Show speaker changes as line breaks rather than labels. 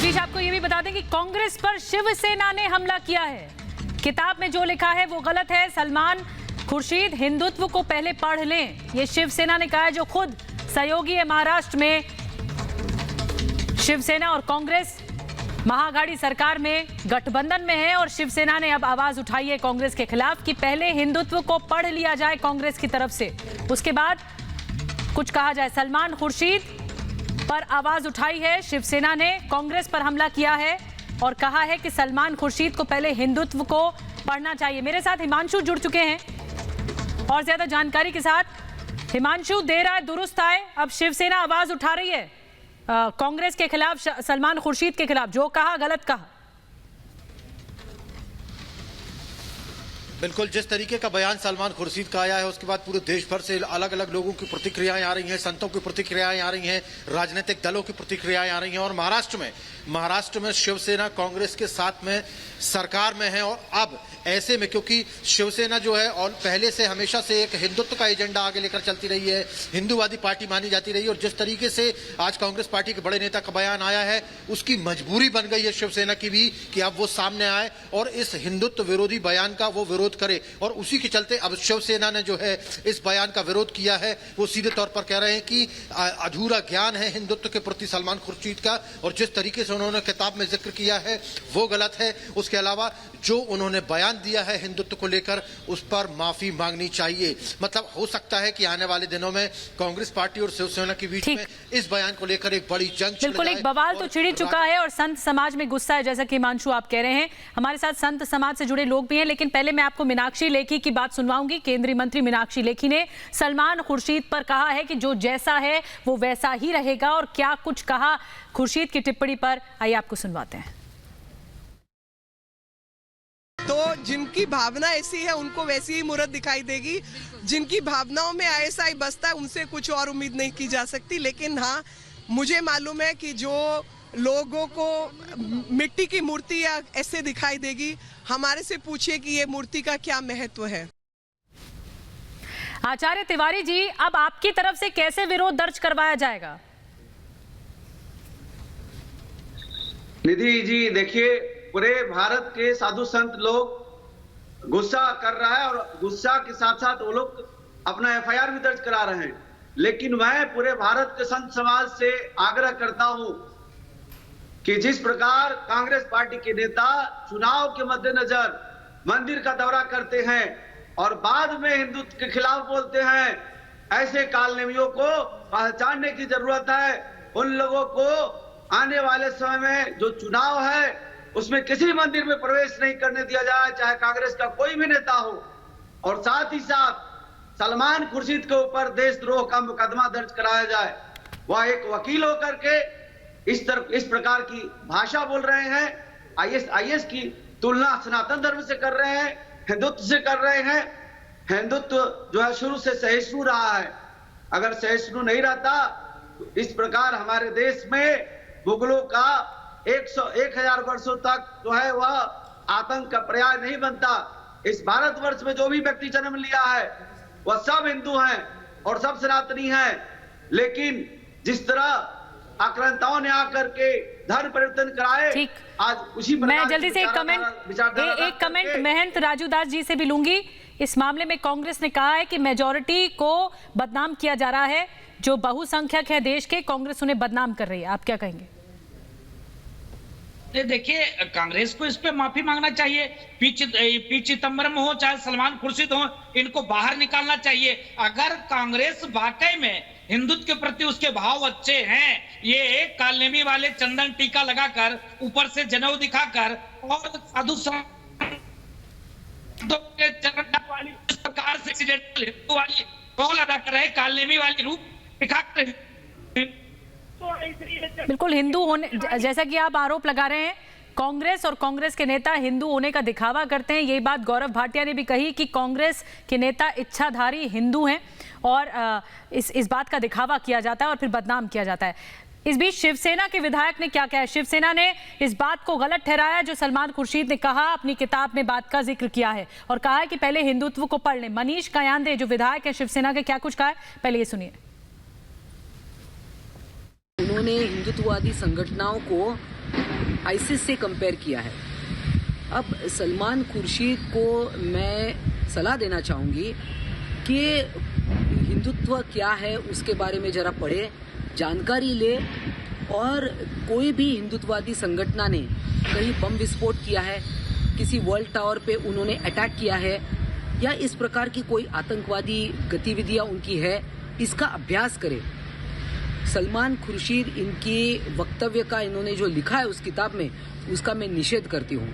बीच आपको ये भी बता दें कि कांग्रेस पर शिवसेना ने हमला किया है। किताब में जो लिखा है वो गलत है। सलमान खुर्शीद हिंदुत्व को पहले पढ़ लें, ये शिवसेना ने कहा है, जो खुद सहयोगी है। महाराष्ट्र में शिवसेना और कांग्रेस महाआघाड़ी सरकार में गठबंधन में है और शिवसेना ने अब आवाज उठाई है कांग्रेस के खिलाफ कि पहले हिंदुत्व को पढ़ लिया जाए कांग्रेस की तरफ से, उसके बाद कुछ कहा जाए। सलमान खुर्शीद पर आवाज उठाई है शिवसेना ने, कांग्रेस पर हमला किया है और कहा है कि सलमान खुर्शीद को पहले हिंदुत्व को पढ़ना चाहिए। मेरे साथ हिमांशु जुड़ चुके हैं और ज्यादा जानकारी के साथ। हिमांशु, देर आए दुरुस्त आए, अब शिवसेना आवाज उठा रही है कांग्रेस के खिलाफ, सलमान खुर्शीद के खिलाफ। जो कहा गलत कहा।
बिल्कुल, जिस तरीके का बयान सलमान खुर्शीद का आया है उसके बाद पूरे देश भर से अलग अलग लोगों की प्रतिक्रियाएं आ रही हैं, संतों की प्रतिक्रियाएं आ रही हैं, राजनीतिक दलों की प्रतिक्रियाएं आ रही हैं। और महाराष्ट्र में शिवसेना कांग्रेस के साथ में सरकार में है। और अब ऐसे में, क्योंकि शिवसेना जो है और पहले से हमेशा से एक हिंदुत्व का एजेंडा आगे लेकर चलती रही है, हिंदूवादी पार्टी मानी जाती रही है, और जिस तरीके से आज कांग्रेस पार्टी के बड़े नेता का बयान आया है उसकी मजबूरी बन गई है शिवसेना की भी कि अब वो सामने आए और इस हिंदुत्व विरोधी बयान का वो विरोध करे। और उसी के चलते अब शिवसेना ने जो है इस बयान का विरोध किया है। वो सीधे तौर पर कह रहे हैं कि अधूरा ज्ञान है हिंदुत्व के प्रति सलमान खुर्शीद का, और जिस तरीके से उन्होंने किताब में जिक्र किया है वो गलत है। उसके अलावा जो उन्होंने बयान दिया है हिंदुत्व को लेकर उस पर माफी मांगनी चाहिए। मतलब हो सकता है कि आने वाले दिनों में कांग्रेस पार्टी और शिवसेना के बीच में इस बयान को लेकर एक बड़ी जंग छिड़ जाए।
बिल्कुल, एक बवाल तो छिड़ चुका है और संत समाज में गुस्सा है, जैसा कि हिमांशु आप कह रहे हैं। हमारे साथ संत समाज से जुड़े लोग भी हैं, लेकिन पहले मैं आपको मीनाक्षी लेखी की बात सुनवाऊंगी। केंद्रीय मंत्री मीनाक्षी लेखी ने सलमान खुर्शीद पर कहा है कि जो जैसा है वो वैसा ही रहेगा, और क्या कुछ कहा खुर्शीद की टिप्पणी पर, आइए आपको सुनवाते हैं।
तो जिनकी भावना ऐसी है उनको वैसी ही मूर्त दिखाई देगी, जिनकी भावनाओं में आईएसआई बसता है उनसे कुछ और उम्मीद नहीं की जा सकती। लेकिन हाँ, मुझे मालूम है कि जो लोगों को मिट्टी की मूर्ति या ऐसे दिखाई देगी, हमारे से पूछिए कि ये मूर्ति का क्या महत्व है।
आचार्य तिवारी जी, अब आपकी तरफ से कैसे विरोध दर्ज करवाया जाएगा?
निधि जी, देखिए, पूरे भारत के साधु संत लोग गुस्सा कर रहा है और गुस्सा के साथ साथ वो लोग अपना एफआईआर भी दर्ज करा रहे हैं। लेकिन मैं पूरे भारत के संत समाज से आग्रह करता हूं कि जिस प्रकार कांग्रेस पार्टी के नेता चुनाव के मद्देनजर मंदिर का दौरा करते हैं और बाद में हिंदुत्व के खिलाफ बोलते हैं, ऐसे कालनेमियों को पहचानने की जरूरत है। उन लोगों को आने वाले समय में जो चुनाव है उसमें किसी मंदिर में प्रवेश नहीं करने दिया जाए, चाहे कांग्रेस का कोई भी नेता हो। और साथ ही साथ सलमान खुर्शीद के ऊपर देशद्रोह का मुकदमा दर्ज कराया जाए। वह एक वकील होकर के इस प्रकार की भाषा बोल रहे हैं। आईएस की तुलना सनातन धर्म से कर रहे हैं, हिंदुत्व से कर रहे हैं। हिंदुत्व जो है शुरू से सहिष्णु रहा है। अगर सहिष्णु नहीं रहता तो इस प्रकार हमारे देश में मुगलों का 1000 वर्षों तक जो है वह आतंक का पर्याय नहीं बनता। इस भारतवर्ष में जो भी व्यक्ति जन्म लिया है वह सब हिंदू हैं और सब सनातनी हैं। लेकिन जिस तरह आक्रांताओं ने आकर के धर्म परिवर्तन कराए, आज उसी
मैं जल्दी से एक कमेंट महंत राजू दास जी से भी लूंगी। इस मामले में कांग्रेस ने कहा है कि मेजॉरिटी को बदनाम किया जा रहा है, जो बहुसंख्यक है देश के, कांग्रेस उन्हें बदनाम कर रही है। आप क्या कहेंगे?
देखिए, कांग्रेस को इस पे माफी मांगना चाहिए। पी चिदम्बरम हो चाहे सलमान खुर्शीद हो, इनको बाहर निकालना चाहिए। अगर कांग्रेस वाकई में हिंदुत्व के प्रति उसके भाव अच्छे हैं, ये कालनेमी वाले चंदन टीका लगाकर, ऊपर से जनेऊ दिखाकर और साधु वाली सरकार से हिंदू वाली रोल अदा कर रहे, कालनेमी वाली रूप दिखाकर।
बिल्कुल, हिंदू होने, जैसा कि आप आरोप लगा रहे हैं, कांग्रेस और कांग्रेस के नेता हिंदू होने का दिखावा करते हैं। यही बात गौरव भाटिया ने भी कही कि कांग्रेस के नेता इच्छाधारी हिंदू हैं और इस बात का दिखावा किया जाता है और फिर बदनाम किया जाता है। इस बीच शिवसेना के विधायक ने क्या कहा? शिवसेना ने इस बात को गलत ठहराया जो सलमान खुर्शीद ने कहा, अपनी किताब में बात का जिक्र किया है और कहा है कि पहले हिंदुत्व को पढ़ लें। मनीष कयांदे जो विधायक है शिवसेना के, क्या कुछ कहा है, पहले ये सुनिए।
उन्होंने हिंदुत्ववादी संगठनों को आईसिस से कंपेयर किया है। अब सलमान खुर्शीद को मैं सलाह देना चाहूँगी कि हिंदुत्व क्या है उसके बारे में जरा पढ़े, जानकारी ले, और कोई भी हिंदुत्ववादी संगठन ने कहीं बम विस्फोट किया है, किसी वर्ल्ड टावर पे उन्होंने अटैक किया है, या इस प्रकार की कोई आतंकवादी गतिविधियां उनकी है, इसका अभ्यास करें। सलमान खुर्शीद इनकी वक्तव्य का इन्होंने जो लिखा है उस किताब में, उसका मैं निषेध करती हूँ।